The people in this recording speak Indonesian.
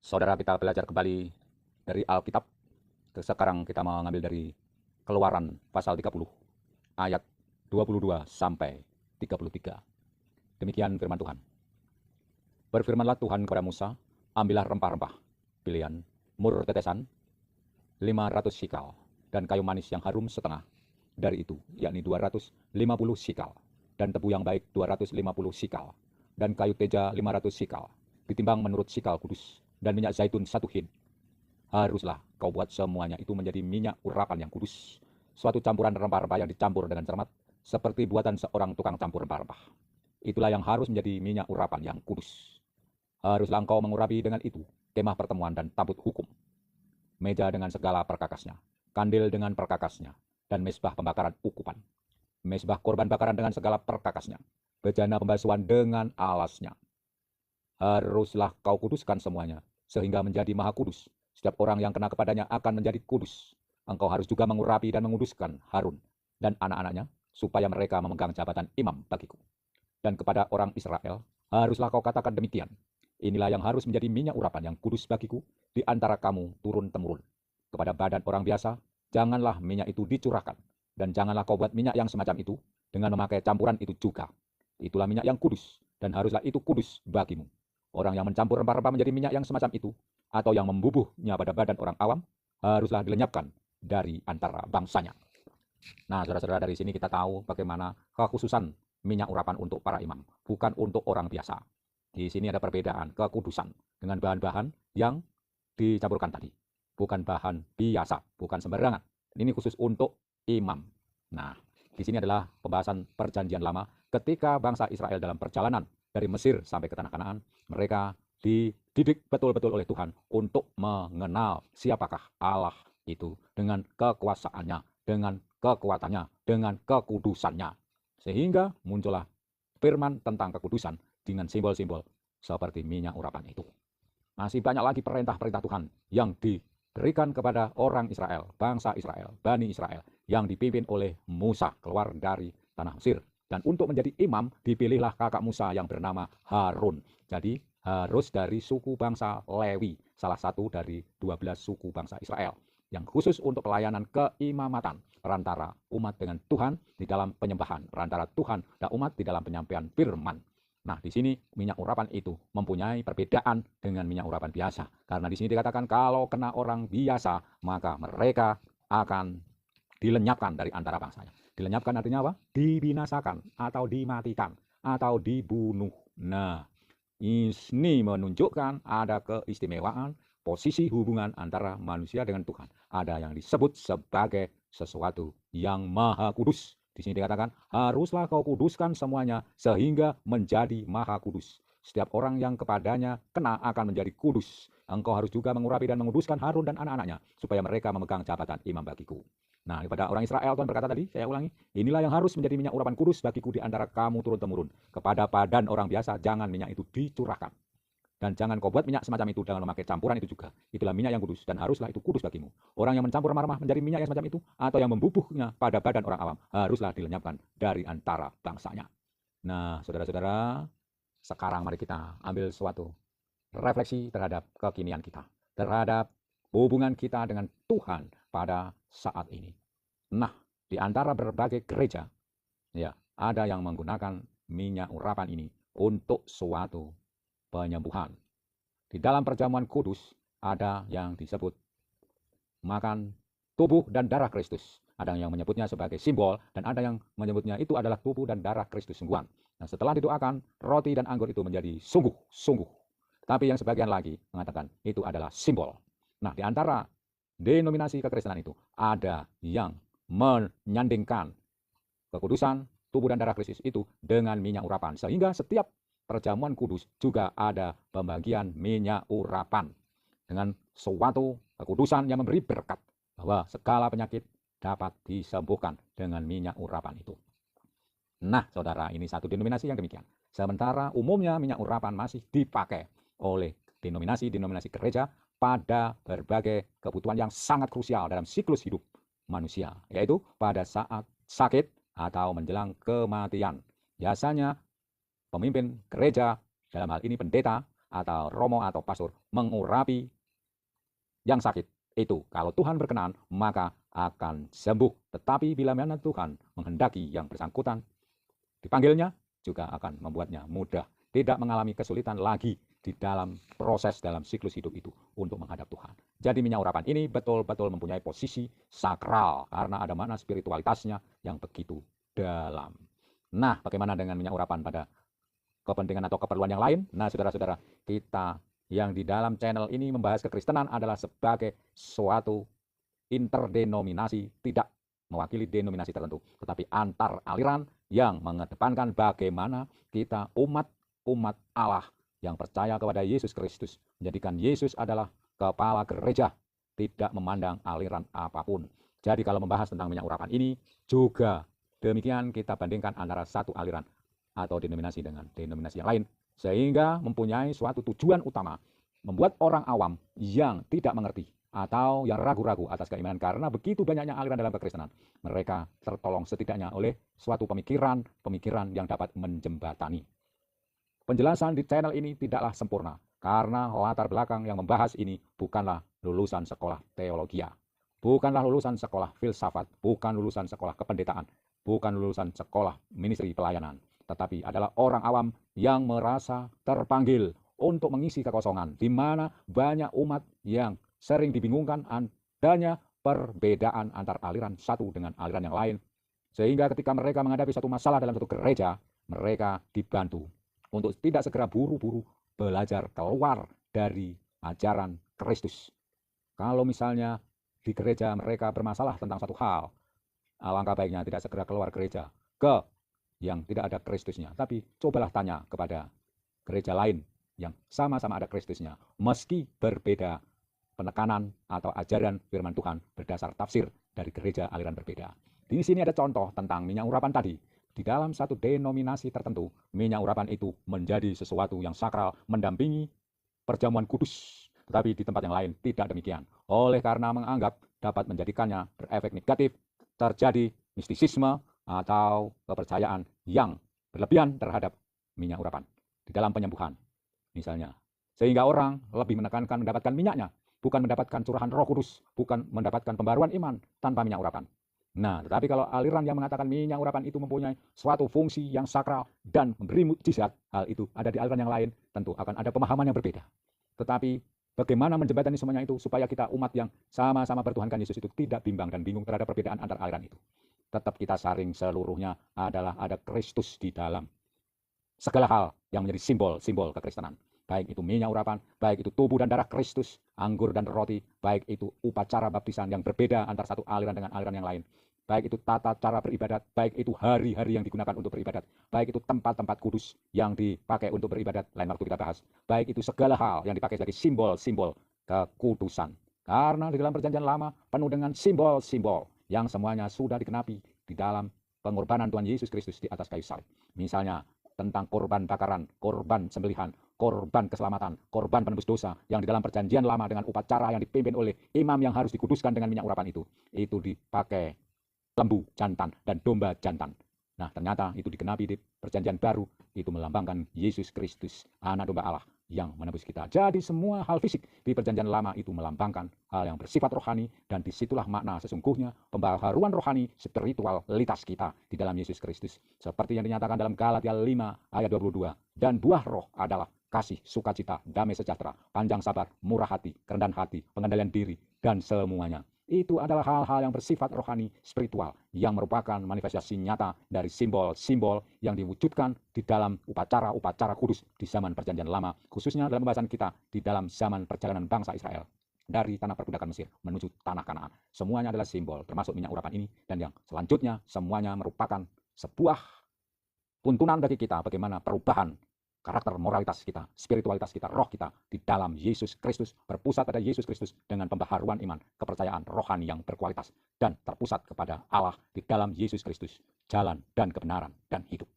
Saudara, kita belajar kembali dari Alkitab. Sekarang kita mengambil dari Keluaran pasal 30 ayat 22 sampai 33. Demikian firman Tuhan. Berfirmanlah Tuhan kepada Musa, ambillah rempah-rempah pilihan, mur tetesan 500 sikal, dan kayu manis yang harum setengah dari itu, yakni 250 sikal, dan tebu yang baik 250 sikal, dan kayu teja 500 sikal, ditimbang menurut sikal kudus, dan minyak zaitun 1 hin. Haruslah kau buat semuanya itu menjadi minyak urapan yang kudus, suatu campuran rempah-rempah yang dicampur dengan cermat, seperti buatan seorang tukang campur rempah-rempah. Itulah yang harus menjadi minyak urapan yang kudus. Haruslah engkau mengurapi dengan itu kemah pertemuan dan tabut hukum, meja dengan segala perkakasnya, kandil dengan perkakasnya, dan mesbah pembakaran ukupan, mesbah korban bakaran dengan segala perkakasnya, bejana pembasuhan dengan alasnya. Haruslah kau kuduskan semuanya, sehingga menjadi maha kudus. Setiap orang yang kena kepadanya akan menjadi kudus. Engkau harus juga mengurapi dan menguduskan Harun dan anak-anaknya, supaya mereka memegang jabatan imam bagiku. Dan kepada orang Israel, haruslah kau katakan demikian. Inilah yang harus menjadi minyak urapan yang kudus bagiku di antara kamu turun-temurun. Kepada badan orang biasa, janganlah minyak itu dicurahkan. Dan janganlah kau buat minyak yang semacam itu dengan memakai campuran itu juga. Itulah minyak yang kudus, dan haruslah itu kudus bagimu. Orang yang mencampur rempah-rempah menjadi minyak yang semacam itu, atau yang membubuhnya pada badan orang awam, haruslah dilenyapkan dari antara bangsanya. Nah, saudara-saudara, dari sini kita tahu bagaimana kekhususan minyak urapan untuk para imam, bukan untuk orang biasa. Di sini ada perbedaan kekudusan dengan bahan-bahan yang dicampurkan tadi. Bukan bahan biasa, bukan sembarangan. Ini khusus untuk imam. Nah, di sini adalah pembahasan perjanjian lama ketika bangsa Israel dalam perjalanan dari Mesir sampai ke tanah Kanaan. Mereka dididik betul-betul oleh Tuhan untuk mengenal siapakah Allah itu dengan kekuasaannya, dengan kekuatannya, dengan kekudusannya. Sehingga muncullah firman tentang kekudusan dengan simbol-simbol seperti minyak urapan itu. Masih banyak lagi perintah-perintah Tuhan yang diberikan kepada orang Israel, bangsa Israel, Bani Israel, yang dipimpin oleh Musa keluar dari tanah Mesir. Dan untuk menjadi imam, dipilihlah kakak Musa yang bernama Harun. Jadi harus dari suku bangsa Lewi, salah satu dari 12 suku bangsa Israel, yang khusus untuk pelayanan keimamatan perantara umat dengan Tuhan di dalam penyembahan, perantara Tuhan dan umat di dalam penyampaian firman. Nah, di sini minyak urapan itu mempunyai perbedaan dengan minyak urapan biasa. Karena di sini dikatakan kalau kena orang biasa, maka mereka akan dilenyapkan dari antara bangsanya. Dilenyapkan artinya apa? Dibinasakan atau dimatikan atau dibunuh. Nah, ini menunjukkan ada keistimewaan posisi hubungan antara manusia dengan Tuhan. Ada yang disebut sebagai sesuatu yang maha kudus. Di sini dikatakan, haruslah kau kuduskan semuanya sehingga menjadi maha kudus. Setiap orang yang kepadanya kena akan menjadi kudus. Engkau harus juga mengurapi dan menguduskan Harun dan anak-anaknya, supaya mereka memegang jabatan imam bagiku. Nah, kepada orang Israel, Tuhan berkata tadi, saya ulangi, inilah yang harus menjadi minyak urapan kudus bagiku di antara kamu turun-temurun. Kepada badan orang biasa, jangan minyak itu dicurahkan. Dan jangan kau buat minyak semacam itu dengan memakai campuran itu juga. Itulah minyak yang kudus, dan haruslah itu kudus bagimu. Orang yang mencampur rempah-rempah menjadi minyak yang semacam itu, atau yang membubuhnya pada badan orang awam, haruslah dilenyapkan dari antara bangsanya. Nah, saudara-saudara, sekarang mari kita ambil suatu refleksi terhadap kekinian kita, terhadap hubungan kita dengan Tuhan pada saat ini. Nah, di antara berbagai gereja, ya, ada yang menggunakan minyak urapan ini untuk suatu penyembuhan. Di dalam perjamuan kudus ada yang disebut makan tubuh dan darah Kristus. Ada yang menyebutnya sebagai simbol, dan ada yang menyebutnya itu adalah tubuh dan darah Kristus sungguhan. Nah, setelah didoakan, roti dan anggur itu menjadi sungguh-sungguh. Tapi yang sebagian lagi mengatakan itu adalah simbol. Nah, di antara denominasi kekristenan itu ada yang menyandingkan kekudusan tubuh dan darah Kristus itu dengan minyak urapan. Sehingga setiap perjamuan kudus juga ada pembagian minyak urapan dengan suatu kekudusan yang memberi berkat bahwa segala penyakit dapat disembuhkan dengan minyak urapan itu. Nah, saudara, ini satu denominasi yang demikian. Sementara umumnya minyak urapan masih dipakai oleh denominasi-denominasi gereja pada berbagai kebutuhan yang sangat krusial dalam siklus hidup manusia, yaitu pada saat sakit atau menjelang kematian. Biasanya pemimpin gereja, dalam hal ini pendeta, atau romo atau pastor mengurapi yang sakit itu, kalau Tuhan berkenan, maka akan sembuh. Tetapi bila mana Tuhan menghendaki yang bersangkutan dipanggilnya, juga akan membuatnya mudah, tidak mengalami kesulitan lagi di dalam proses, dalam siklus hidup itu untuk menghadap Tuhan. Jadi minyak urapan ini betul-betul mempunyai posisi sakral karena ada makna spiritualitasnya yang begitu dalam. Nah, bagaimana dengan minyak urapan pada kepentingan atau keperluan yang lain? Nah, saudara-saudara, kita yang di dalam channel ini membahas kekristenan adalah sebagai suatu interdenominasi, tidak mewakili denominasi tertentu, tetapi antar aliran yang mengedepankan bagaimana kita umat Allah yang percaya kepada Yesus Kristus, menjadikan Yesus adalah kepala gereja, tidak memandang aliran apapun. Jadi kalau membahas tentang minyak urapan ini, juga demikian kita bandingkan antara satu aliran atau denominasi dengan denominasi yang lain, sehingga mempunyai suatu tujuan utama, membuat orang awam yang tidak mengerti atau yang ragu-ragu atas keimanan karena begitu banyaknya aliran dalam kekristenan, mereka tertolong setidaknya oleh suatu pemikiran yang dapat menjembatani. Penjelasan di channel ini tidaklah sempurna karena latar belakang yang membahas ini bukanlah lulusan sekolah teologi, bukanlah lulusan sekolah filsafat, bukan lulusan sekolah kependetaan, bukan lulusan sekolah ministry pelayanan, tetapi adalah orang awam yang merasa terpanggil untuk mengisi kekosongan di mana banyak umat yang sering dibingungkan adanya perbedaan antar aliran satu dengan aliran yang lain. Sehingga ketika mereka menghadapi satu masalah dalam satu gereja, mereka dibantu untuk tidak segera buru-buru belajar keluar dari ajaran Kristus. Kalau misalnya di gereja mereka bermasalah tentang satu hal, alangkah baiknya tidak segera keluar gereja ke yang tidak ada Kristusnya. Tapi cobalah tanya kepada gereja lain yang sama-sama ada Kristusnya, meski berbeda penekanan atau ajaran firman Tuhan berdasar tafsir dari gereja aliran berbeda. Di sini ada contoh tentang minyak urapan tadi. Di dalam satu denominasi tertentu, minyak urapan itu menjadi sesuatu yang sakral, mendampingi perjamuan kudus. Tetapi di tempat yang lain tidak demikian. Oleh karena menganggap dapat menjadikannya berefek negatif, terjadi mistisisme atau kepercayaan yang berlebihan terhadap minyak urapan di dalam penyembuhan misalnya. Sehingga orang lebih menekankan mendapatkan minyaknya, bukan mendapatkan curahan Roh Kudus, bukan mendapatkan pembaruan iman tanpa minyak urapan. Nah, tetapi kalau aliran yang mengatakan minyak urapan itu mempunyai suatu fungsi yang sakral dan memberi mukjizat, hal itu ada di aliran yang lain, tentu akan ada pemahaman yang berbeda. Tetapi bagaimana menjembatani semuanya itu supaya kita umat yang sama-sama bertuhankan Yesus itu tidak bimbang dan bingung terhadap perbedaan antar aliran itu. Tetap kita saring seluruhnya adalah ada Kristus di dalam segala hal yang menjadi simbol-simbol kekristenan. Baik itu minyak urapan, baik itu tubuh dan darah Kristus, anggur dan roti, baik itu upacara baptisan yang berbeda antara satu aliran dengan aliran yang lain, baik itu tata cara beribadat, baik itu hari-hari yang digunakan untuk beribadat, baik itu tempat-tempat kudus yang dipakai untuk beribadat, lain waktu kita bahas, baik itu segala hal yang dipakai sebagai simbol-simbol kekudusan. Karena di dalam perjanjian lama penuh dengan simbol-simbol yang semuanya sudah dikenapi di dalam pengorbanan Tuhan Yesus Kristus di atas kayu salib. Misalnya tentang korban bakaran, korban sembelihan, korban keselamatan, korban penebus dosa yang di dalam perjanjian lama dengan upacara yang dipimpin oleh imam yang harus dikuduskan dengan minyak urapan itu dipakai lembu jantan dan domba jantan. Nah, ternyata itu dikenapi di perjanjian baru, itu melambangkan Yesus Kristus, anak domba Allah yang menebus kita. Jadi semua hal fisik di perjanjian lama itu melambangkan hal yang bersifat rohani, dan disitulah makna sesungguhnya pembaharuan rohani spiritualitas kita di dalam Yesus Kristus. Seperti yang dinyatakan dalam Galatia 5 ayat 22. Dan buah roh adalah kasih, sukacita, damai sejahtera, panjang sabar, murah hati, kerendahan hati, pengendalian diri, dan semuanya. Itu adalah hal-hal yang bersifat rohani spiritual yang merupakan manifestasi nyata dari simbol-simbol yang diwujudkan di dalam upacara-upacara kudus di zaman perjanjian lama, khususnya dalam pembahasan kita di dalam zaman perjalanan bangsa Israel dari tanah perbudakan Mesir menuju tanah Kanaan. Semuanya adalah simbol, termasuk minyak urapan ini, dan yang selanjutnya semuanya merupakan sebuah tuntunan bagi kita bagaimana perubahan karakter moralitas kita, spiritualitas kita, roh kita di dalam Yesus Kristus, berpusat pada Yesus Kristus dengan pembaharuan iman, kepercayaan rohani yang berkualitas, dan terpusat kepada Allah di dalam Yesus Kristus, jalan dan kebenaran dan hidup.